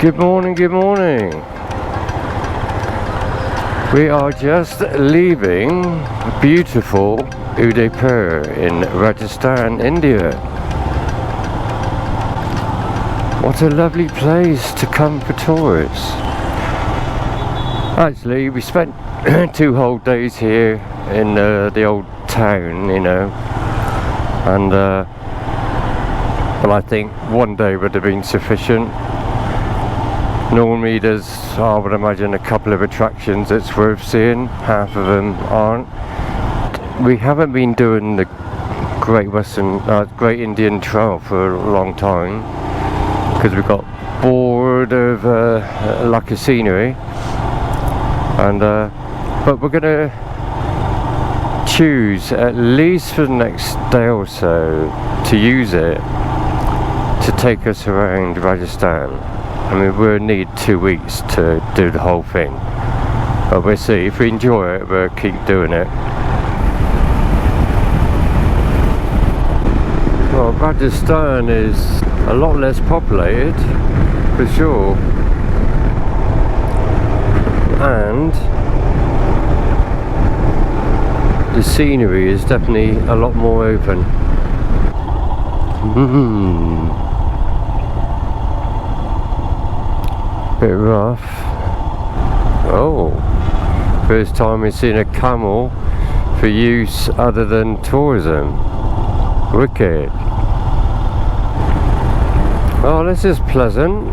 Good morning, good morning. We are just leaving beautiful Udaipur in Rajasthan, India. What a lovely place to come for tourists. Actually, we spent 2 whole days here in the old town, you know, and well, I think 1 day would have been sufficient. Normally there's, I would imagine, a couple of attractions that's worth seeing. Half of them aren't. We haven't been doing the Great Indian Trail for a long time because we got bored of lack of scenery, and but we're gonna choose at least for the next day or so to use it to take us around Rajasthan. I mean, we'll need 2 weeks to do the whole thing, but we'll see. If we enjoy it, we'll keep doing it. Well, Rajasthan is a lot less populated, for sure, and the scenery is definitely a lot more open. Bit rough. Oh, first time we've seen a camel for use other than tourism. Wicked. Oh, this is pleasant.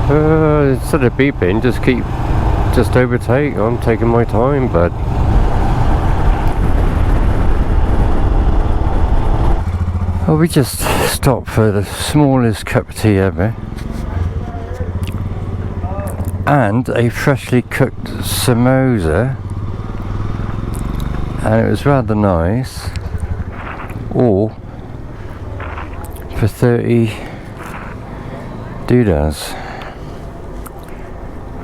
Instead of beeping, just overtake. I'm taking my time, but well, we just stopped for the smallest cup of tea ever and a freshly cooked samosa, and it was rather nice, all for 30 doodas,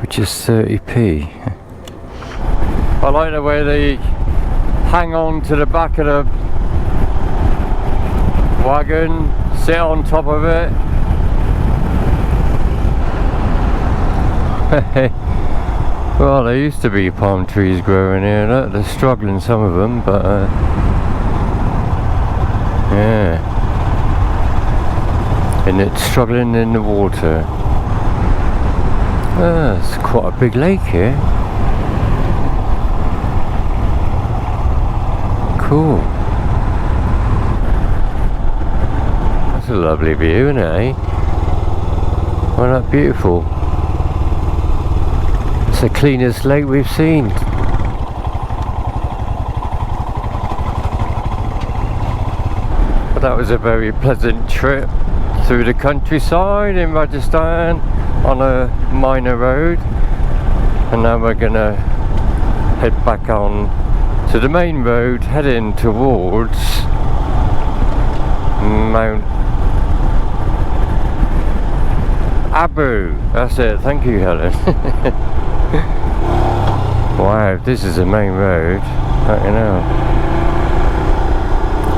which is 30p. I like the way they hang on to the back of the wagon, sit on top of it. Well, there used to be palm trees growing here. Look, they're struggling, some of them, but yeah, and it's struggling in the water. It's quite a big lake here. Cool. That's a lovely view, isn't it, eh? Well, that's beautiful. It's the cleanest lake we've seen. But that was a very pleasant trip through the countryside in Rajasthan on a minor road, and now we're gonna head back on to the main road, heading towards Mount Abu. That's it. Thank you, Helen. Wow, this is the main road. You know,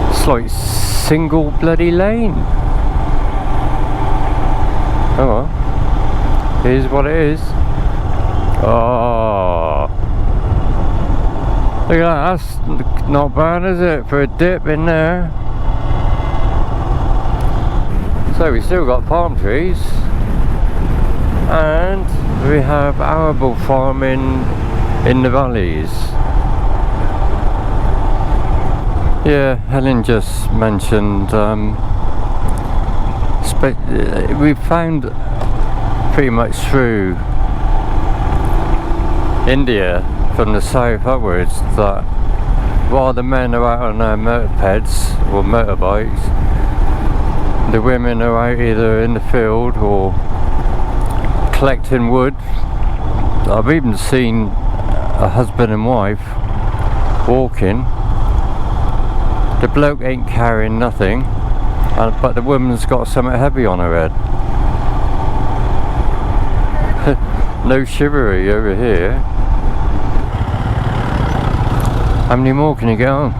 it's like single bloody lane. Oh well, here's what it is. Oh, look at that. That's not bad, is it, for a dip in there? So we still got palm trees, and we have arable farming in the valleys. Yeah, Helen just mentioned we found pretty much through India from the south upwards that while the men are out on their mopeds or motorbikes, the women are out either in the field or collecting wood. I've even seen a husband and wife walking. The bloke ain't carrying nothing, but the woman's got something heavy on her head. No chivalry over here. How many more can you get on?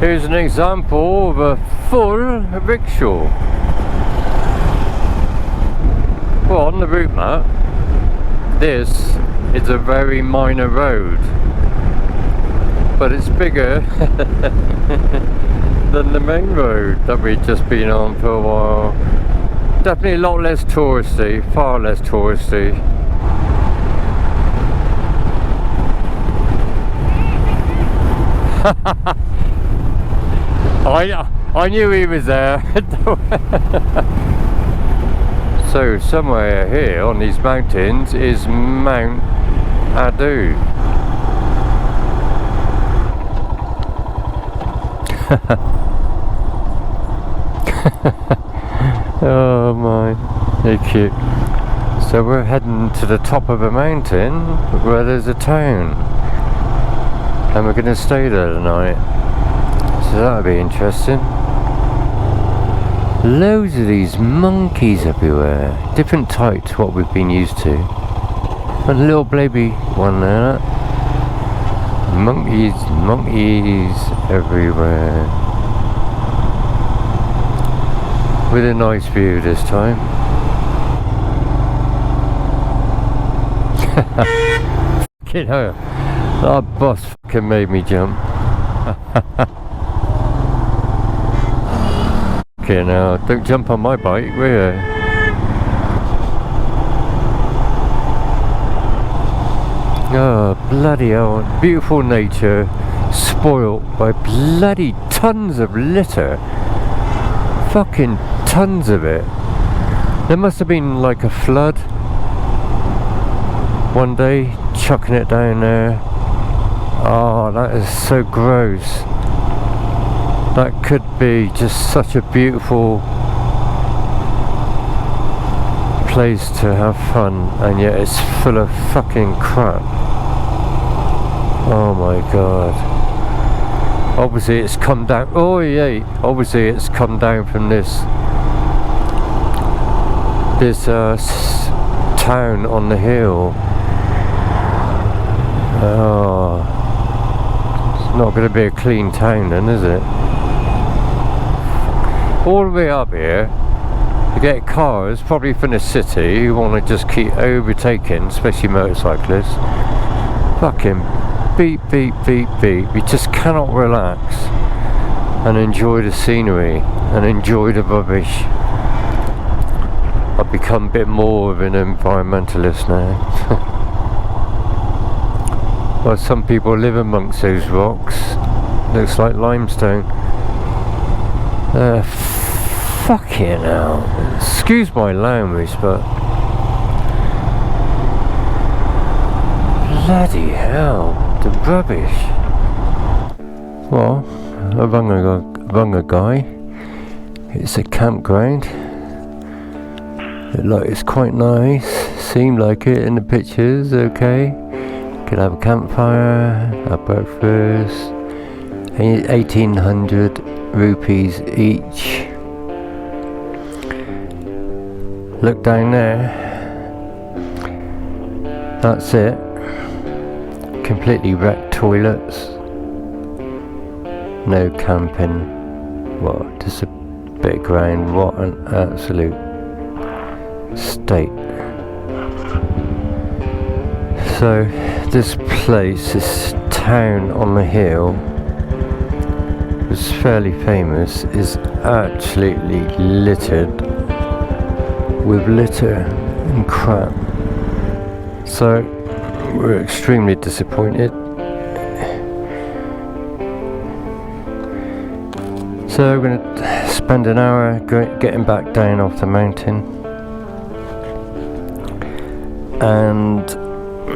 Here's an example of a full rickshaw. Well, on the route map, this is a very minor road, but it's bigger than the main road that we've just been on for a while. Definitely a lot less touristy, far less touristy. I knew he was there. So somewhere here on these mountains is Mount Adu. Oh my, they're cute. So we're heading to the top of a mountain where there's a town, and we're going to stay there tonight. So that'll be interesting. Loads of these monkeys everywhere, different types what we've been used to. A little baby one there. Monkeys everywhere. With a nice view this time. Fucking hell, that bus fucking made me jump. Fucking hell, don't jump on my bike, will you? Oh, bloody hell, beautiful nature, spoilt by bloody tons of litter. Fucking tons of it. There must have been like a flood one day, chucking it down there. Oh, that is so gross. That could be just such a beautiful place to have fun, and yet it's full of fucking crap. Oh my god. Obviously it's come down, oh yeah, obviously it's come down from this town on the hill. Oh, it's not going to be a clean town then, is it? All the way up here, you get cars, probably from the city, who want to just keep overtaking, especially motorcyclists. Fucking beep, beep, beep, beep. You just cannot relax and enjoy the scenery and enjoy the rubbish. I've become a bit more of an environmentalist now. Well, some people live amongst those rocks. Looks like limestone. Fucking hell. Excuse my language, but bloody hell, the rubbish. Well, I rung a guy. It's a campground. Looked like it's quite nice. Seemed like it in the pictures. Okay. Could have a campfire, have breakfast. 1800 rupees each. Look down there. That's it. Completely wrecked toilets. No camping. Well, just a bit of ground. What an absolute state. So this place, this town on the hill, was fairly famous, is absolutely littered with litter and crap. So we're extremely disappointed. So we're going to spend an hour getting back down off the mountain, and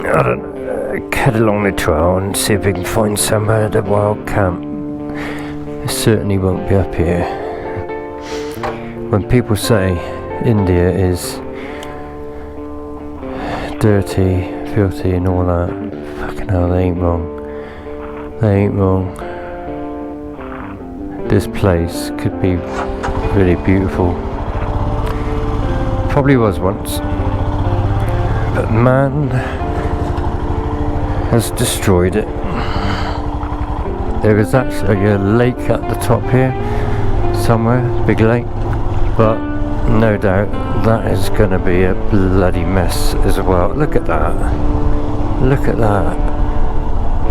I don't know, head along the trail and see if we can find somewhere at a wild camp. It certainly won't be up here. When people say India is dirty, filthy and all that, fucking hell, they ain't wrong. They ain't wrong. This place could be really beautiful. Probably was once, but man has destroyed it. there is actually a lake at the top here somewhere, big lake, but no doubt that is going to be a bloody mess as well. Look at that, look at that,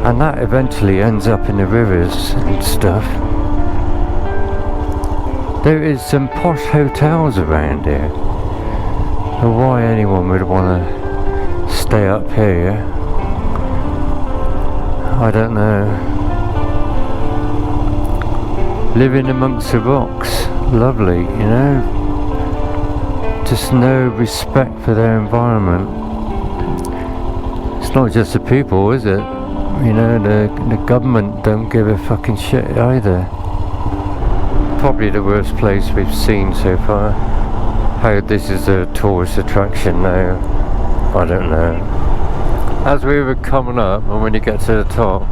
and that eventually ends up in the rivers and stuff. There is some posh hotels around here, and why anyone would want to stay up here, I don't know. Living amongst the rocks, lovely, you know. Just no respect for their environment. It's not just the people, is it? You know, the government don't give a fucking shit either. Probably the worst place we've seen so far. How this is a tourist attraction now, I don't know. As we were coming up, and when you get to the top,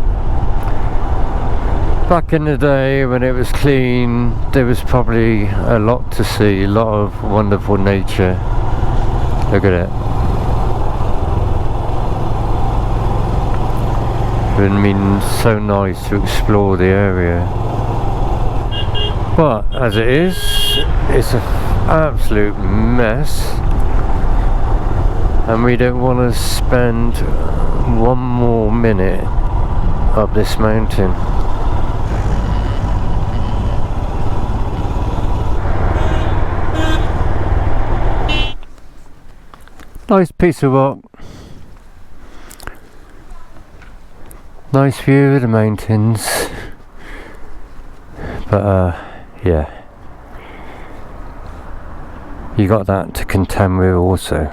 back in the day when it was clean, there was probably a lot to see, a lot of wonderful nature. Look at it. It would have been so nice to explore the area. But as it is, it's an absolute mess. And we don't want to spend one more minute up this mountain. Nice piece of rock. Nice view of the mountains. But yeah. You got that to contend with also.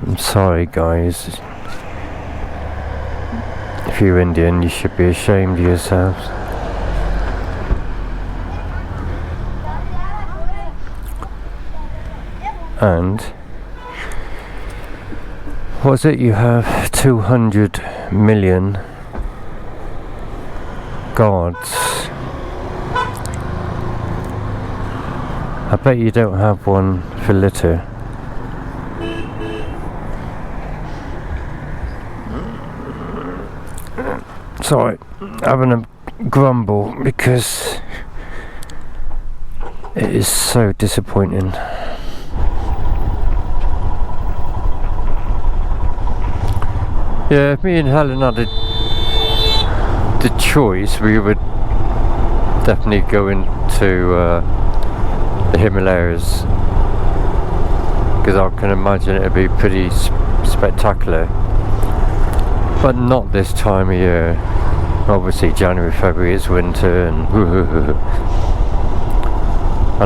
I'm sorry guys. If you're Indian, you should be ashamed of yourselves. And was it you have 200 million gods? I bet you don't have one for litter. Sorry, having a grumble because it is so disappointing. Yeah, if me and Helen had the choice, we would definitely go into the Himalayas, because I can imagine it would be pretty spectacular. But not this time of year. Obviously January, February it's winter and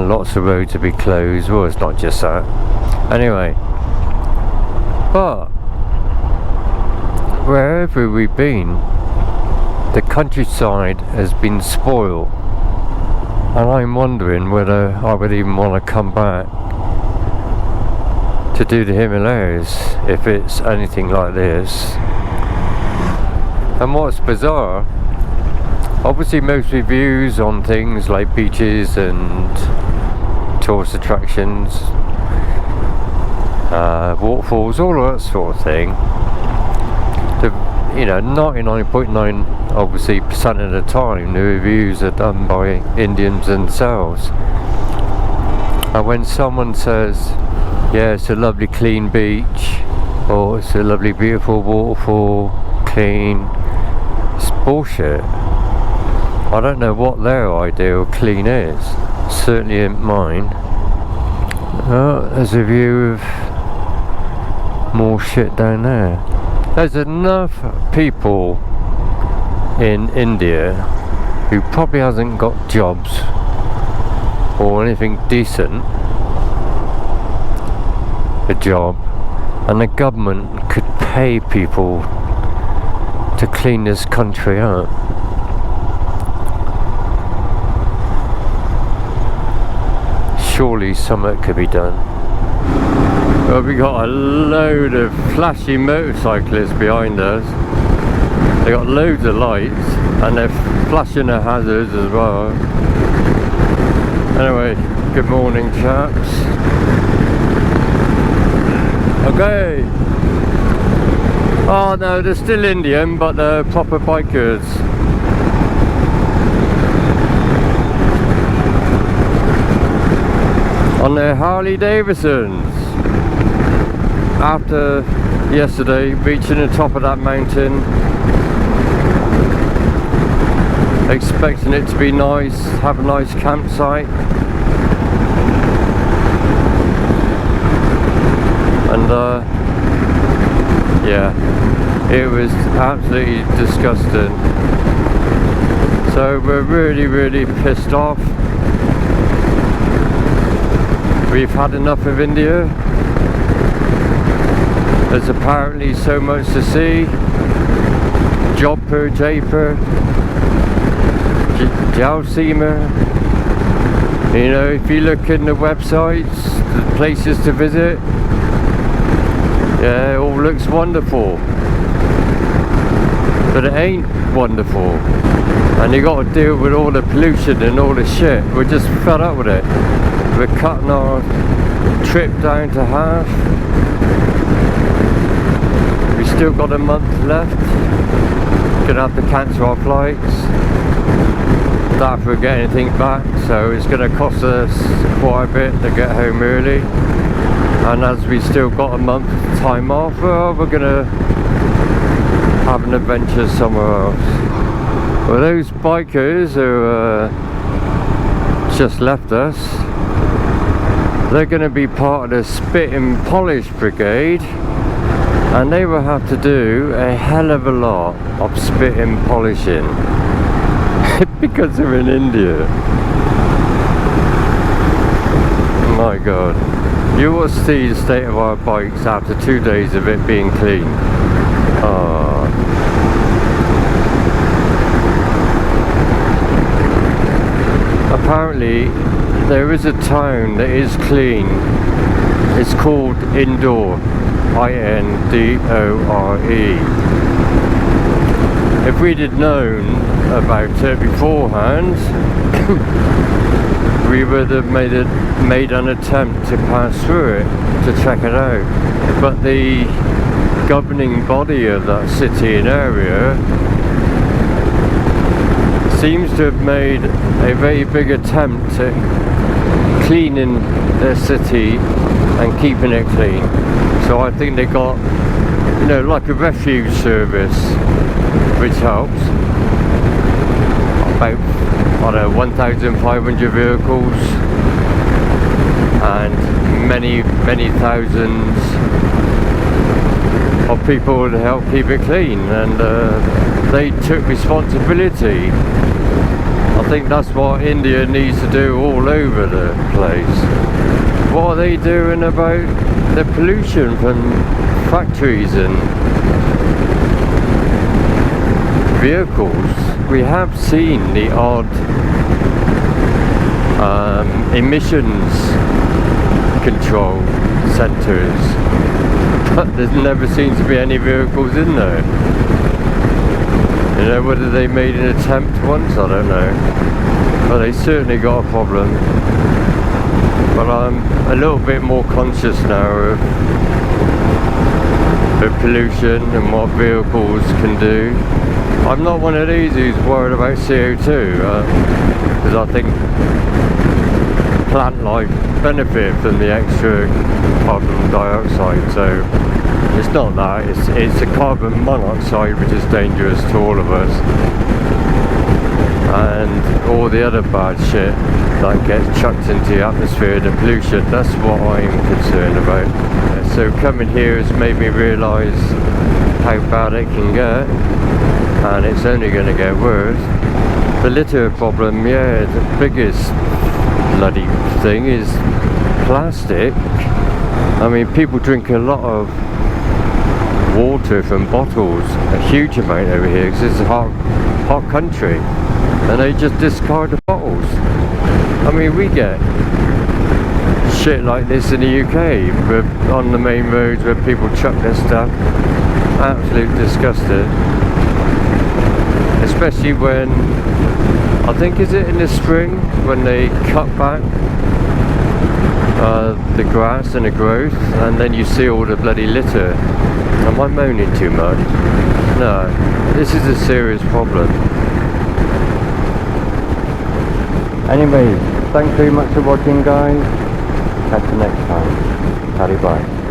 lots of roads to be closed. Well, it's not just that. Anyway, but wherever we've been, the countryside has been spoiled, and I'm wondering whether I would even want to come back to do the Himalayas if it's anything like this. And what's bizarre, obviously most reviews on things like beaches and tourist attractions, waterfalls, all of that sort of thing, you know, 99.9 obviously % of the time the reviews are done by Indians themselves. And when someone says, yeah, it's a lovely clean beach, or it's a lovely beautiful waterfall, clean, it's bullshit. I don't know what their idea of clean is. Certainly isn't mine. Oh, there's a view of more shit down there. There's enough people in India who probably hasn't got jobs or anything decent, a job, and the government could pay people to clean this country up. Surely something could be done. Well, we got a load of flashy motorcyclists behind us. They got loads of lights and they're flashing their hazards as well. Anyway, good morning chaps. Okay. Oh no, they're still Indian, but they're proper bikers. On their Harley Davidsons. After yesterday, reaching the top of that mountain, expecting it to be nice, have a nice campsite. And yeah, it was absolutely disgusting. So we're really pissed off. We've had enough of India. There's apparently so much to see. Jodhpur, Jaipur, Jaisalmer. You know, if you look in the websites, the places to visit, yeah, it all looks wonderful, but it ain't wonderful, and you got to deal with all the pollution and all the shit. We're just fed up with it. We're cutting our trip down to half. We still got a month left. Gonna have to cancel our flights. Doubt if we'll get anything back, so it's gonna cost us quite a bit to get home early. And as we still got a month time off, well, we're gonna have an adventure somewhere else. Well, those bikers who just left us, they're gonna be part of the spit and polish brigade, and they will have to do a hell of a lot of spit and polishing because they're in India. My God. You will see the state of our bikes after 2 days of it being clean. Oh. Apparently there is a town that is clean. It's called Indore. Indore. If we'd had known about it beforehand, we would have made an attempt to pass through it to check it out. But the governing body of that city and area seems to have made a very big attempt at cleaning their city and keeping it clean. So I think they got, you know, like a refuge service, which helps. About, I don't know, 1,500 vehicles and many thousands of people to help keep it clean, and they took responsibility. I think that's what India needs to do all over the place. What are they doing about the pollution from factories and vehicles? We have seen the odd emissions control centres, but there never seems to be any vehicles in there. You know, whether they made an attempt once, I don't know. But they certainly got a problem. But I'm a little bit more conscious now of the pollution and what vehicles can do. I'm not one of these who's worried about CO2, because I think plant life benefit from the extra carbon dioxide, so it's not that, it's the carbon monoxide which is dangerous to all of us, and all the other bad shit that gets chucked into the atmosphere, the pollution. That's what I'm concerned about. So coming here has made me realise how bad it can get, and it's only going to get worse. The litter problem, yeah, the biggest bloody thing is plastic. I mean, people drink a lot of water from bottles, a huge amount over here, because it's a hot country, and they just discard the bottles. I mean, we get shit like this in the UK, we're on the main roads where people chuck their stuff. Absolutely disgusted. Especially when, I think, is it in the spring when they cut back the grass and the growth, and then you see all the bloody litter. Am I moaning too much? No, this is a serious problem. Anyway, thanks very much for watching, guys. Catch you next time. Bye bye.